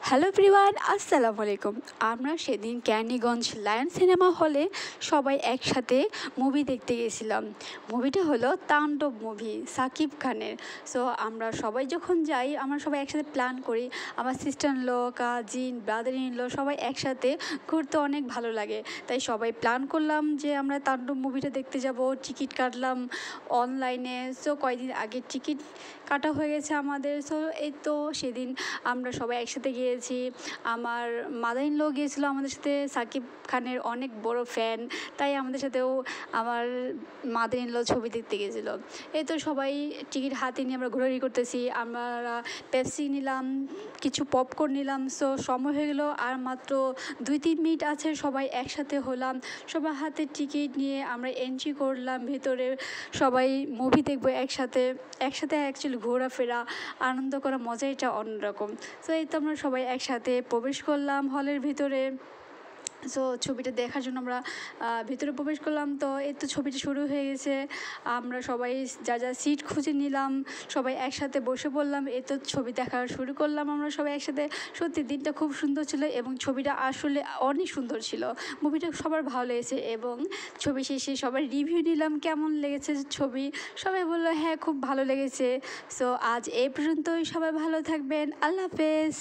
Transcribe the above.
Hello everyone, আসসালামু আলাইকুম। আমরা সেদিন ক্যানিগঞ্জ লায়ন সিনেমা হলে সবাই একসাথে মুভি দেখতে গেছিলাম। মুভিটা হলো তাণ্ডব মুভি, সাকিব খানের। সো আমরা সবাই যখন যাই, আমরা সবাই একসাথে প্ল্যান করি। আমার sister in law, cousin, brother in law সবাই একসাথে ঘুরতে অনেক ভালো লাগে। তাই সবাই প্ল্যান করলাম যে আমরা তাণ্ডব মুভিটা দেখতে যাব। টিকিট কাটলাম অনলাইনে। সো কয়েকদিন আগে টিকিট কাটা হয়ে গেছে আমাদের। সো এই তো সেদিন আমরা সবাই একসাথে গিয়েছি। আমার মাদার ইন ল গিয়েছিলো আমাদের সাথে, সাকিব খানের অনেক বড় ফ্যান, তাই আমাদের সাথেও আমার মাদার ইন ল ছবি দেখতে গিয়েছিলো। এই তো সবাই টিকিট হাতে নিয়ে আমরা ঘোরাঘুরি করতেছি। আমরা পেপসি নিলাম, কিছু পপকর্ন নিলাম। সো সময় হয়ে গেলো আর মাত্র 2-3 মিনিট আছে, সবাই একসাথে হলাম। সবার হাতে টিকিট নিয়ে আমরা এন্ট্রি করলাম ভিতরে। সবাই মুভি দেখবো একসাথে। একসাথে অ্যাকচুয়ালি ঘোরাফেরা, আনন্দ করা, মজা এটা অন্যরকম। সো এই তো আমরা সবাই একসাথে প্রবেশ করলাম হলের ভিতরে। সো ছবিটা দেখার জন্য আমরা ভিতরে প্রবেশ করলাম। তো এই তো ছবিটা শুরু হয়ে গেছে। আমরা সবাই যা যা সিট খুঁজে নিলাম, সবাই একসাথে বসে পড়লাম। এই তো ছবি দেখা শুরু করলাম আমরা সবাই একসাথে। সত্যি দিনটা খুব সুন্দর ছিল এবং ছবিটা আসলে অনেক সুন্দর ছিল। মুভিটা সবার ভালো লেগেছে এবং ছবি শেষে সবাই রিভিউ নিলাম কেমন লেগেছে ছবি। সবাই বললো হ্যাঁ খুব ভালো লেগেছে। সো আজ এই পর্যন্তই, সবাই ভালো থাকবেন, আল্লাহ হাফেজ।